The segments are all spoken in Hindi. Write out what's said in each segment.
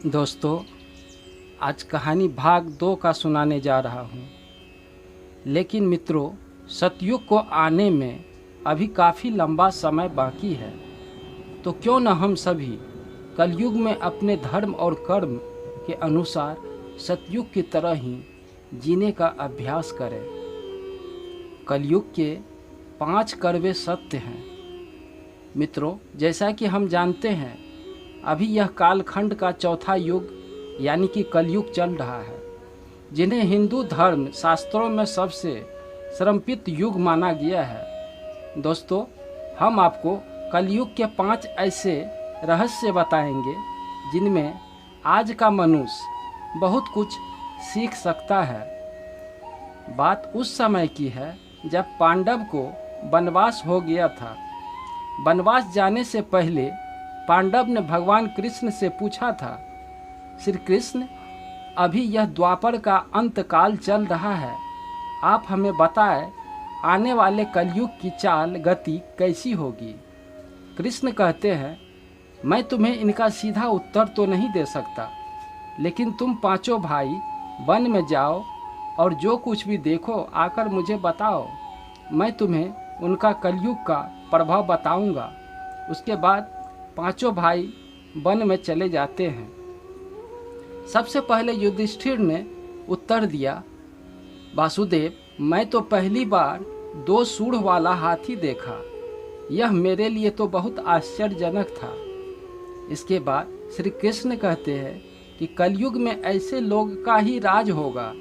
दोस्तों, आज कहानी भाग 2 का सुनाने जा रहा हूँ। लेकिन मित्रों, सतयुग को आने में अभी काफ़ी लंबा समय बाकी है। तो क्यों न हम सभी कलयुग में अपने धर्म और कर्म के अनुसार सतयुग की तरह ही जीने का अभ्यास करें। कलयुग के 5 कड़वे सत्य हैं। मित्रों, जैसा कि हम जानते हैं, अभी यह कालखंड का चौथा युग यानी कि कलयुग चल रहा है, जिन्हें हिंदू धर्म शास्त्रों में सबसे श्रमपित युग माना गया है। दोस्तों, हम आपको कलयुग के 5 ऐसे रहस्य बताएंगे जिनमें आज का मनुष्य बहुत कुछ सीख सकता है। बात उस समय की है जब पांडव को वनवास हो गया था। वनवास जाने से पहले पांडव ने भगवान कृष्ण से पूछा था, श्री कृष्ण, अभी यह द्वापर का अंतकाल चल रहा है, आप हमें बताएं आने वाले कलयुग की चाल गति कैसी होगी। कृष्ण कहते हैं, मैं तुम्हें इनका सीधा उत्तर तो नहीं दे सकता, लेकिन तुम 5 भाई वन में जाओ और जो कुछ भी देखो आकर मुझे बताओ। मैं तुम्हें उनका कलयुग का प्रभाव बताऊंगा। उसके बाद 5 भाई वन में चले जाते हैं। सबसे पहले युधिष्ठिर ने उत्तर दिया, वासुदेव, मैं तो पहली बार 2 सूंड वाला हाथी देखा। यह मेरे लिए तो बहुत आश्चर्यजनक था। इसके बाद श्री कृष्ण कहते हैं कि कलयुग में ऐसे लोग का ही राज होगा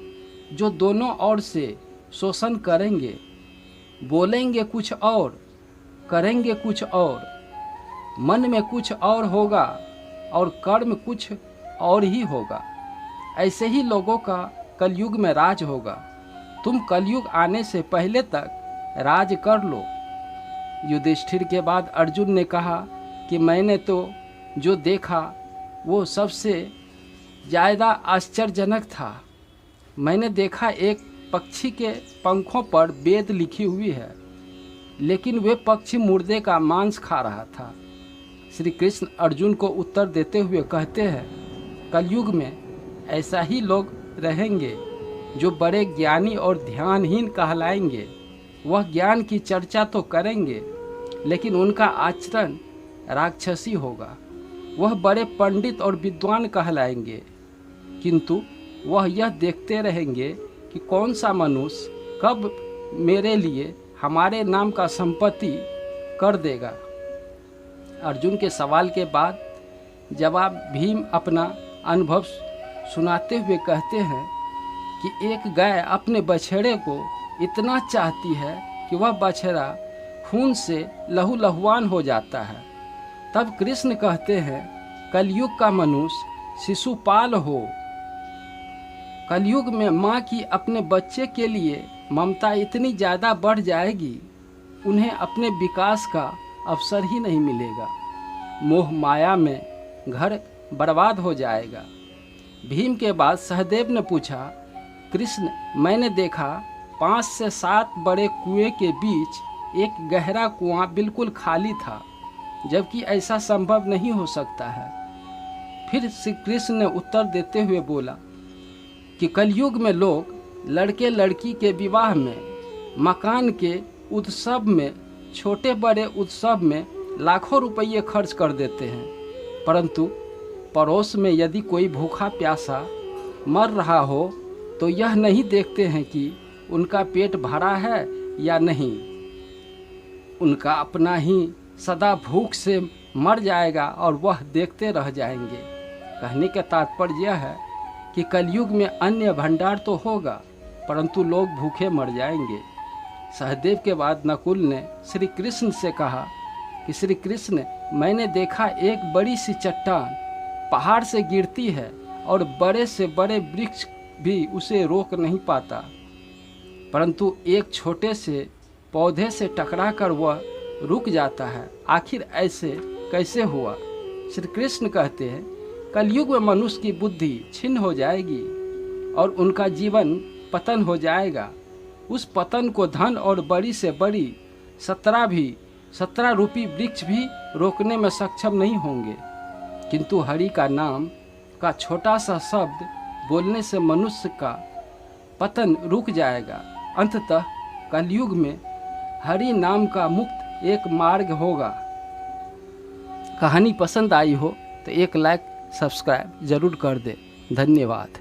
जो दोनों ओर से शोषण करेंगे, बोलेंगे कुछ और, करेंगे कुछ और, मन में कुछ और होगा और कर्म कुछ और ही होगा। ऐसे ही लोगों का कलयुग में राज होगा। तुम कलयुग आने से पहले तक राज कर लो। युधिष्ठिर के बाद अर्जुन ने कहा कि मैंने तो जो देखा वो सबसे ज़्यादा आश्चर्यजनक था। मैंने देखा एक पक्षी के पंखों पर वेद लिखी हुई है, लेकिन वे पक्षी मुर्दे का मांस खा रहा था। श्री कृष्ण अर्जुन को उत्तर देते हुए कहते हैं, कलयुग में ऐसा ही लोग रहेंगे जो बड़े ज्ञानी और ध्यानहीन कहलाएंगे। वह ज्ञान की चर्चा तो करेंगे, लेकिन उनका आचरण राक्षसी होगा। वह बड़े पंडित और विद्वान कहलाएंगे, किंतु वह यह देखते रहेंगे कि कौन सा मनुष्य कब मेरे लिए हमारे नाम का संपत्ति कर देगा। अर्जुन के सवाल के बाद जवाब भीम अपना अनुभव सुनाते हुए कहते हैं कि एक गाय अपने बछड़े को इतना चाहती है कि वह बछड़ा खून से लहूलुहान हो जाता है। तब कृष्ण कहते हैं, कलयुग का मनुष्य शिशुपाल हो। कलयुग में माँ की अपने बच्चे के लिए ममता इतनी ज़्यादा बढ़ जाएगी, उन्हें अपने विकास का अवसर ही नहीं मिलेगा। मोह माया में घर बर्बाद हो जाएगा। भीम के बाद सहदेव ने पूछा, कृष्ण, मैंने देखा 5 से 7 बड़े कुएं के बीच एक गहरा कुआं बिल्कुल खाली था, जबकि ऐसा संभव नहीं हो सकता है। फिर श्री कृष्ण ने उत्तर देते हुए बोला कि कलयुग में लोग लड़के लड़की के विवाह में, मकान के उत्सव में, छोटे बड़े उत्सव में लाखों रुपये खर्च कर देते हैं, परंतु पड़ोस में यदि कोई भूखा प्यासा मर रहा हो तो यह नहीं देखते हैं कि उनका पेट भरा है या नहीं। उनका अपना ही सदा भूख से मर जाएगा और वह देखते रह जाएंगे। कहने का तात्पर्य यह है कि कलयुग में अन्न भंडार तो होगा, परंतु लोग भूखे मर जाएंगे। सहदेव के बाद नकुल ने श्री कृष्ण से कहा कि श्री कृष्ण, मैंने देखा एक बड़ी सी चट्टान पहाड़ से गिरती है और बड़े से बड़े वृक्ष भी उसे रोक नहीं पाता, परंतु एक छोटे से पौधे से टकराकर वह रुक जाता है। आखिर ऐसे कैसे हुआ? श्री कृष्ण कहते हैं, कलयुग में मनुष्य की बुद्धि छिन्न हो जाएगी और उनका जीवन पतन हो जाएगा। उस पतन को धन और बड़ी से बड़ी 17 रूपी वृक्ष भी रोकने में सक्षम नहीं होंगे, किंतु हरि का नाम का छोटा सा शब्द बोलने से मनुष्य का पतन रुक जाएगा। अंततः कलयुग में हरि नाम का मुक्त एक मार्ग होगा। कहानी पसंद आई हो तो एक लाइक सब्सक्राइब ज़रूर कर दे। धन्यवाद।